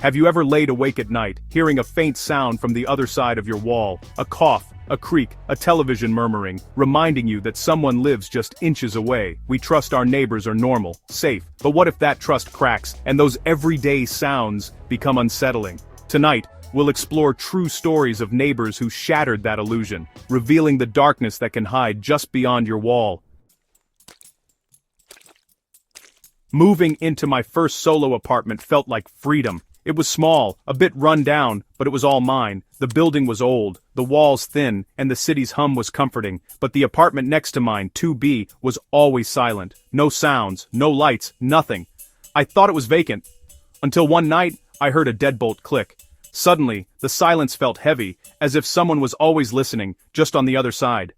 Have you ever laid awake at night, hearing a faint sound from the other side of your wall, a cough, a creak, a television murmuring, reminding you that someone lives just inches away? We trust our neighbors are normal, safe, but what if that trust cracks, and those everyday sounds become unsettling? Tonight, we'll explore true stories of neighbors who shattered that illusion, revealing the darkness that can hide just beyond your wall. Moving into my first solo apartment felt like freedom. It was small, a bit run down, but it was all mine. The building was old, the walls thin, and the city's hum was comforting, but the apartment next to mine, 2B, was always silent. No sounds, no lights, nothing. I thought it was vacant. Until one night, I heard a deadbolt click. Suddenly, the silence felt heavy, as if someone was always listening, just on the other side.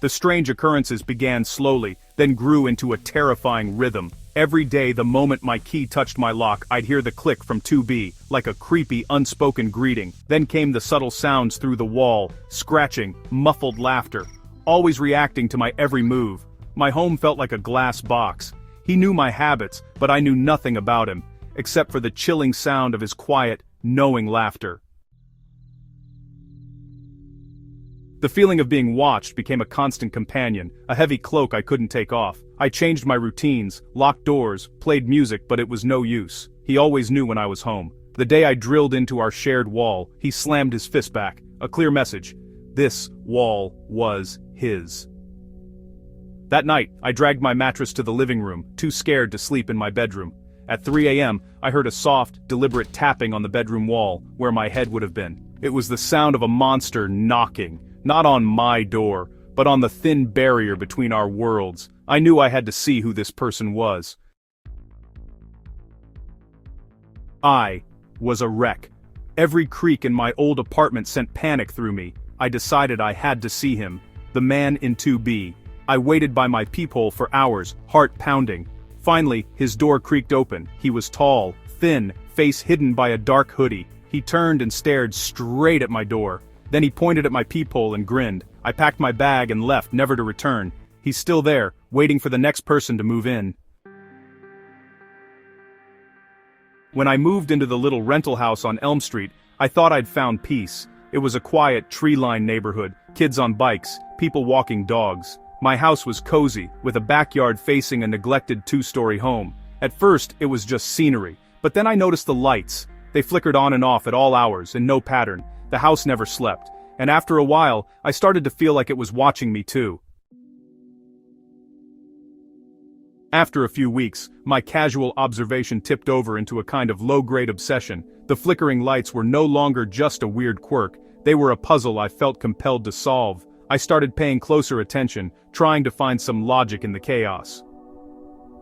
The strange occurrences began slowly, then grew into a terrifying rhythm. Every day the moment my key touched my lock, I'd hear the click from 2B, like a creepy, unspoken greeting. Then came the subtle sounds through the wall, scratching, muffled laughter, always reacting to my every move. My home felt like a glass box. He knew my habits, but I knew nothing about him, except for the chilling sound of his quiet, knowing laughter. The feeling of being watched became a constant companion, a heavy cloak I couldn't take off. I changed my routines, locked doors, played music, but it was no use. He always knew when I was home. The day I drilled into our shared wall, he slammed his fist back. A clear message. This wall was his. That night, I dragged my mattress to the living room, too scared to sleep in my bedroom. At 3 a.m., I heard a soft, deliberate tapping on the bedroom wall, where my head would have been. It was the sound of a monster knocking. Not on my door, but on the thin barrier between our worlds. I knew I had to see who this person was. I was a wreck. Every creak in my old apartment sent panic through me. I decided I had to see him. The man in 2B. I waited by my peephole for hours, heart pounding. Finally, his door creaked open. He was tall, thin, face hidden by a dark hoodie. He turned and stared straight at my door. Then he pointed at my peephole and grinned. I packed my bag and left, never to return. He's still there, waiting for the next person to move in. When I moved into the little rental house on Elm Street, I thought I'd found peace. It was a quiet, tree-lined neighborhood, kids on bikes, people walking dogs. My house was cozy, with a backyard facing a neglected 2-story home. At first, it was just scenery, but then I noticed the lights. They flickered on and off at all hours, in no pattern. The house never slept, and after a while, I started to feel like it was watching me too. After a few weeks, my casual observation tipped over into a kind of low-grade obsession. The flickering lights were no longer just a weird quirk, they were a puzzle I felt compelled to solve. I started paying closer attention, trying to find some logic in the chaos.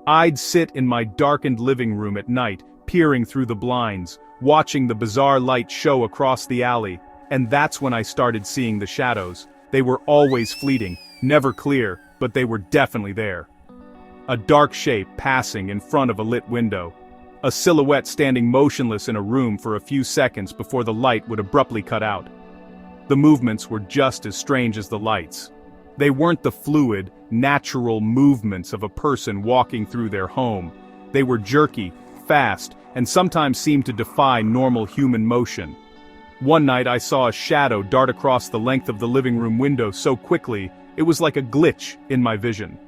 I'd sit in my darkened living room at night, peering through the blinds, watching the bizarre light show across the alley, and that's when I started seeing the shadows. They were always fleeting, never clear, but they were definitely there. A dark shape passing in front of a lit window. A silhouette standing motionless in a room for a few seconds before the light would abruptly cut out. The movements were just as strange as the lights. They weren't the fluid, natural movements of a person walking through their home. They were jerky, fast, and sometimes seemed to defy normal human motion. One night I saw a shadow dart across the length of the living room window so quickly, it was like a glitch in my vision.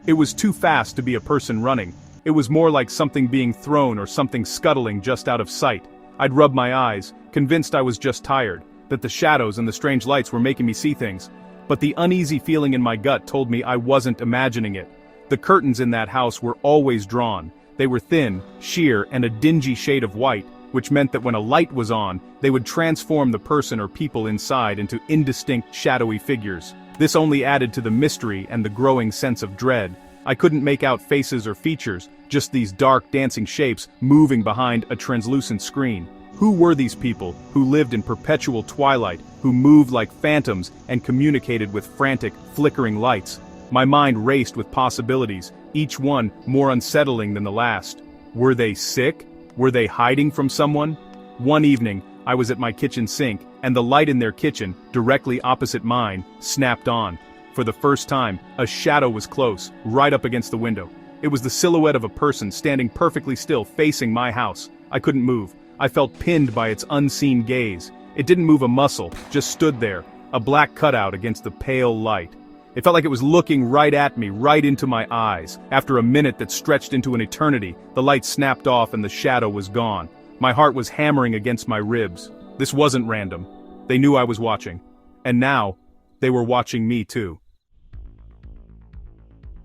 It was too fast to be a person running. It was more like something being thrown or something scuttling just out of sight. I'd rub my eyes, convinced I was just tired, that the shadows and the strange lights were making me see things. But the uneasy feeling in my gut told me I wasn't imagining it. The curtains in that house were always drawn. They were thin, sheer, and a dingy shade of white, which meant that when a light was on, they would transform the person or people inside into indistinct, shadowy figures. This only added to the mystery and the growing sense of dread. I couldn't make out faces or features, just these dark, dancing shapes moving behind a translucent screen. Who were these people, who lived in perpetual twilight, who moved like phantoms and communicated with frantic, flickering lights? My mind raced with possibilities, each one more unsettling than the last. Were they sick? Were they hiding from someone? One evening, I was at my kitchen sink, and the light in their kitchen, directly opposite mine, snapped on. For the first time, a shadow was close, right up against the window. It was the silhouette of a person standing perfectly still facing my house. I couldn't move. I felt pinned by its unseen gaze. It didn't move a muscle, just stood there, a black cutout against the pale light. It felt like it was looking right at me, right into my eyes. After a minute that stretched into an eternity, the light snapped off and the shadow was gone. My heart was hammering against my ribs. This wasn't random. They knew I was watching. And now, they were watching me too.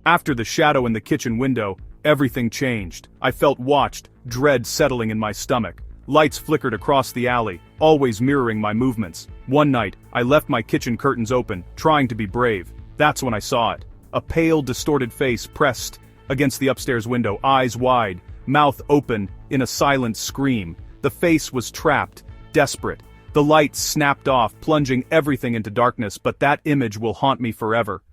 After the shadow in the kitchen window, everything changed. I felt watched, dread settling in my stomach. Lights flickered across the alley, always mirroring my movements. One night, I left my kitchen curtains open, trying to be brave. That's when I saw it. A pale, distorted face pressed against the upstairs window, eyes wide, mouth open in a silent scream. The face was trapped, desperate. The light snapped off, plunging everything into darkness, but that image will haunt me forever.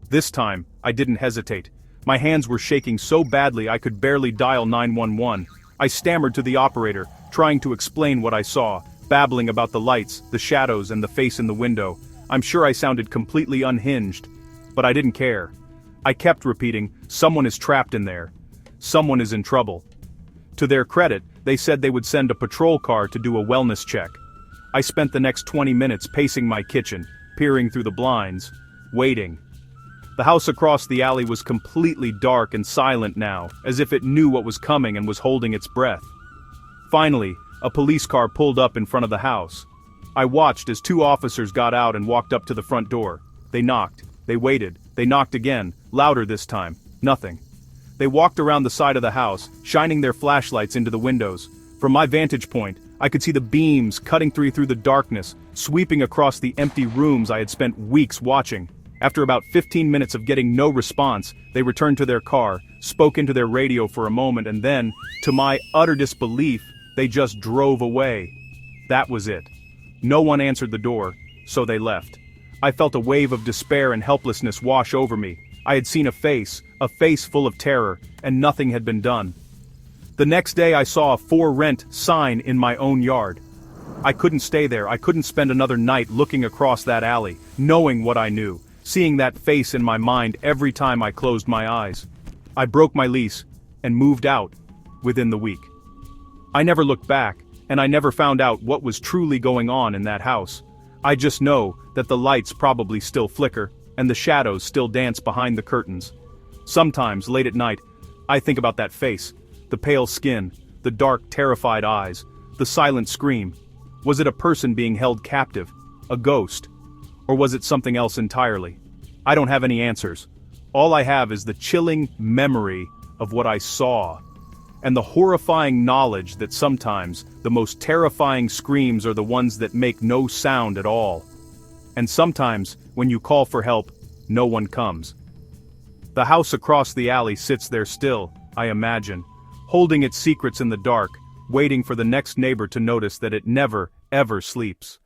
This time, I didn't hesitate. My hands were shaking so badly I could barely dial 911. I stammered to the operator, trying to explain what I saw, babbling about the lights, the shadows, and the face in the window. I'm sure I sounded completely unhinged, but I didn't care. I kept repeating, someone is trapped in there. Someone is in trouble. To their credit, they said they would send a patrol car to do a wellness check. I spent the next 20 minutes pacing my kitchen, peering through the blinds, waiting. The house across the alley was completely dark and silent now, as if it knew what was coming and was holding its breath. Finally, a police car pulled up in front of the house. I watched as two officers got out and walked up to the front door. They knocked. They waited. They knocked again, louder this time. Nothing. They walked around the side of the house, shining their flashlights into the windows. From my vantage point, I could see the beams cutting through the darkness, sweeping across the empty rooms I had spent weeks watching. After about 15 minutes of getting no response, they returned to their car, spoke into their radio for a moment, and then, to my utter disbelief, they just drove away. That was it. No one answered the door, so they left. I felt a wave of despair and helplessness wash over me. I had seen a face full of terror, and nothing had been done. The next day I saw a "for rent" sign in my own yard. I couldn't stay there. I couldn't spend another night looking across that alley, knowing what I knew, seeing that face in my mind every time I closed my eyes. I broke my lease and moved out within the week. I never looked back, and I never found out what was truly going on in that house. I just know that the lights probably still flicker, and the shadows still dance behind the curtains. Sometimes, late at night, I think about that face, the pale skin, the dark, terrified eyes, the silent scream. Was it a person being held captive, a ghost, or was it something else entirely? I don't have any answers. All I have is the chilling memory of what I saw, and the horrifying knowledge that sometimes the most terrifying screams are the ones that make no sound at all. And sometimes, when you call for help, no one comes. The house across the alley sits there still, I imagine, holding its secrets in the dark, waiting for the next neighbor to notice that it never, ever sleeps.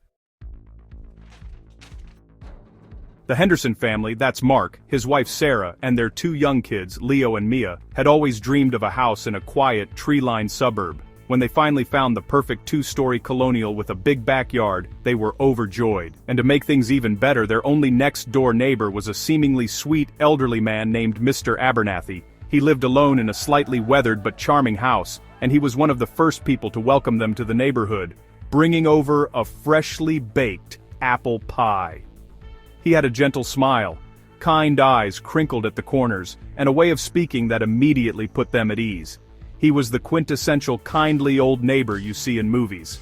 The Henderson family, that's Mark, his wife Sarah, and their two young kids, Leo and Mia, had always dreamed of a house in a quiet, tree-lined suburb. When they finally found the perfect two-story colonial with a big backyard, they were overjoyed. And to make things even better, their only next-door neighbor was a seemingly sweet, elderly man named Mr. Abernathy. He lived alone in a slightly weathered but charming house, and he was one of the first people to welcome them to the neighborhood, bringing over a freshly baked apple pie. He had a gentle smile, kind eyes crinkled at the corners, and a way of speaking that immediately put them at ease. He was the quintessential kindly old neighbor you see in movies.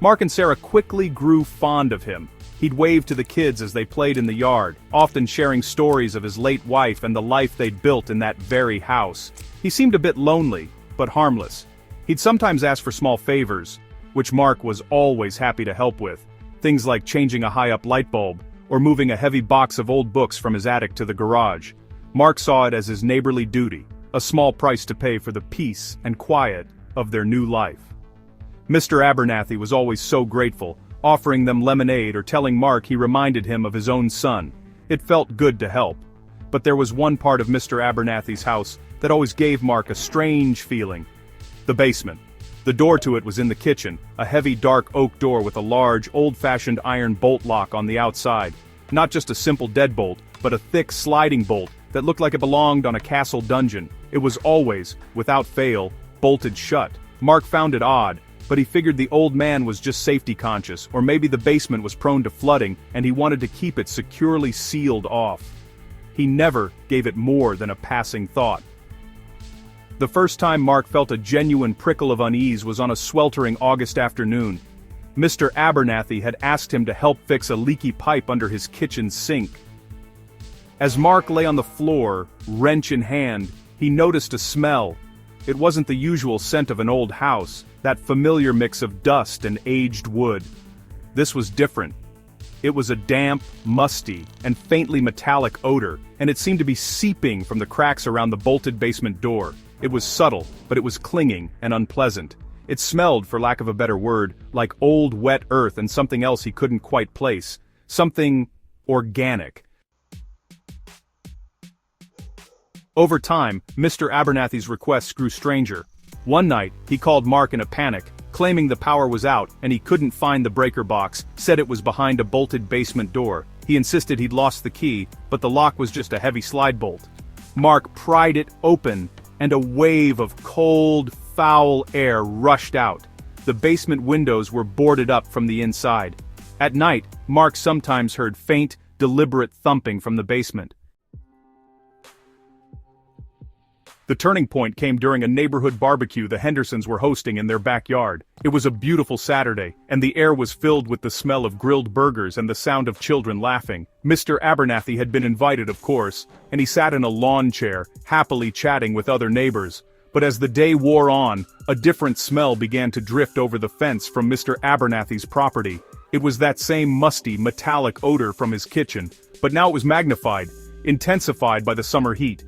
Mark and Sarah quickly grew fond of him. He'd wave to the kids as they played in the yard, often sharing stories of his late wife and the life they'd built in that very house. He seemed a bit lonely, but harmless. He'd sometimes ask for small favors, which Mark was always happy to help with. Things like changing a high-up light bulb, or moving a heavy box of old books from his attic to the garage. Mark saw it as his neighborly duty, a small price to pay for the peace and quiet of their new life. Mr. Abernathy was always so grateful, offering them lemonade or telling Mark he reminded him of his own son. It felt good to help. But there was one part of Mr. Abernathy's house that always gave Mark a strange feeling. The basement. The door to it was in the kitchen, a heavy dark oak door with a large, old-fashioned iron bolt lock on the outside. Not just a simple deadbolt, but a thick sliding bolt that looked like it belonged on a castle dungeon. It was always, without fail, bolted shut. Mark found it odd, but he figured the old man was just safety conscious, or maybe the basement was prone to flooding and he wanted to keep it securely sealed off. He never gave it more than a passing thought. The first time Mark felt a genuine prickle of unease was on a sweltering August afternoon. Mr. Abernathy had asked him to help fix a leaky pipe under his kitchen sink. As Mark lay on the floor, wrench in hand, he noticed a smell. It wasn't the usual scent of an old house, that familiar mix of dust and aged wood. This was different. It was a damp, musty, and faintly metallic odor, and it seemed to be seeping from the cracks around the bolted basement door. It was subtle, but it was clinging and unpleasant. It smelled, for lack of a better word, like old wet earth and something else he couldn't quite place. Something organic. Over time, Mr. Abernathy's requests grew stranger. One night, he called Mark in a panic, claiming the power was out and he couldn't find the breaker box, said it was behind a bolted basement door. He insisted he'd lost the key, but the lock was just a heavy slide bolt. Mark pried it open, and a wave of cold, foul air rushed out. The basement windows were boarded up from the inside. At night, Mark sometimes heard faint, deliberate thumping from the basement. The turning point came during a neighborhood barbecue the Hendersons were hosting in their backyard. It was a beautiful Saturday, and the air was filled with the smell of grilled burgers and the sound of children laughing. Mr. Abernathy had been invited, of course, and he sat in a lawn chair, happily chatting with other neighbors. But as the day wore on, a different smell began to drift over the fence from Mr. Abernathy's property. It was that same musty, metallic odor from his kitchen, but now it was magnified, intensified by the summer heat.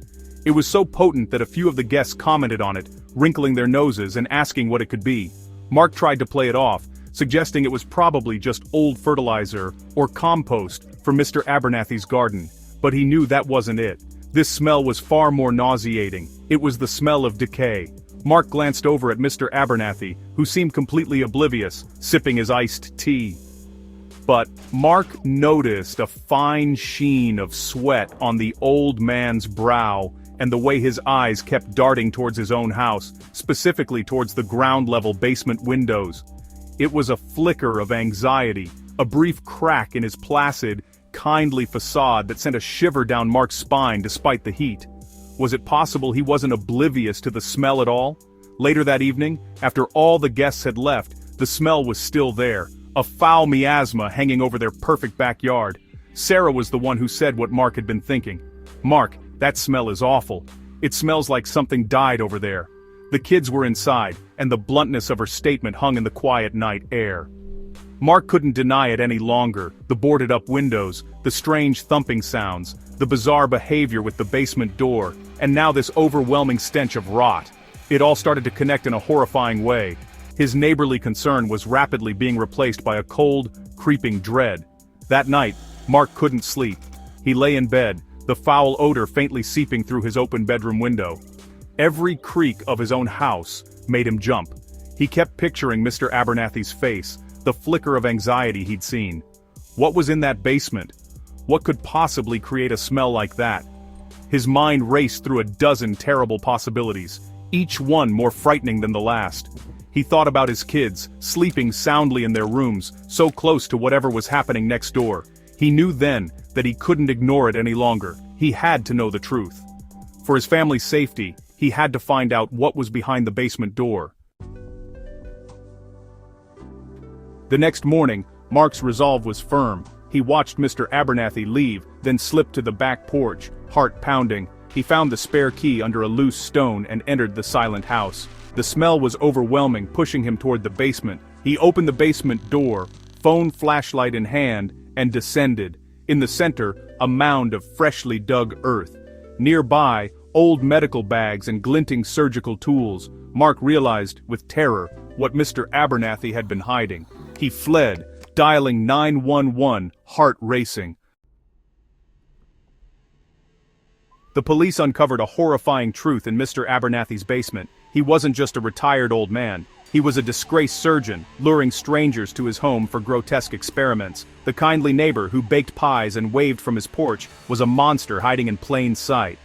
It was so potent that a few of the guests commented on it, wrinkling their noses and asking what it could be. Mark tried to play it off, suggesting it was probably just old fertilizer or compost from Mr. Abernathy's garden, but he knew that wasn't it. This smell was far more nauseating. It was the smell of decay. Mark glanced over at Mr. Abernathy, who seemed completely oblivious, sipping his iced tea. But Mark noticed a fine sheen of sweat on the old man's brow, and the way his eyes kept darting towards his own house, specifically towards the ground-level basement windows. It was a flicker of anxiety, a brief crack in his placid, kindly facade that sent a shiver down Mark's spine despite the heat. Was it possible he wasn't oblivious to the smell at all? Later that evening, after all the guests had left, the smell was still there, a foul miasma hanging over their perfect backyard. Sarah was the one who said what Mark had been thinking. "Mark, that smell is awful. It smells like something died over there." The kids were inside, and the bluntness of her statement hung in the quiet night air. Mark couldn't deny it any longer, the boarded-up windows, the strange thumping sounds, the bizarre behavior with the basement door, and now this overwhelming stench of rot. It all started to connect in a horrifying way. His neighborly concern was rapidly being replaced by a cold, creeping dread. That night, Mark couldn't sleep. He lay in bed, the foul odor faintly seeping through his open bedroom window. Every creak of his own house made him jump. He kept picturing Mr. Abernathy's face, the flicker of anxiety he'd seen. What was in that basement? What could possibly create a smell like that? His mind raced through a dozen terrible possibilities, each one more frightening than the last. He thought about his kids, sleeping soundly in their rooms, so close to whatever was happening next door. He knew then that he couldn't ignore it any longer. He had to know the truth. For his family's safety, he had to find out what was behind the basement door. The next morning, Mark's resolve was firm. He watched Mr. Abernathy leave, then slipped to the back porch, heart pounding. He found the spare key under a loose stone and entered the silent house. The smell was overwhelming, pushing him toward the basement. He opened the basement door, phone flashlight in hand, and descended. In the center, a mound of freshly dug earth. Nearby, old medical bags and glinting surgical tools. Mark realized, with terror, what Mr. Abernathy had been hiding. He fled, dialing 911, heart racing. The police uncovered a horrifying truth in Mr. Abernathy's basement. He wasn't just a retired old man. He was a disgraced surgeon, luring strangers to his home for grotesque experiments. The kindly neighbor who baked pies and waved from his porch was a monster hiding in plain sight.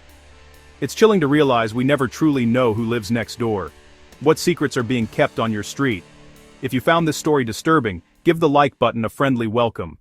It's chilling to realize we never truly know who lives next door. What secrets are being kept on your street? If you found this story disturbing, give the like button a friendly welcome.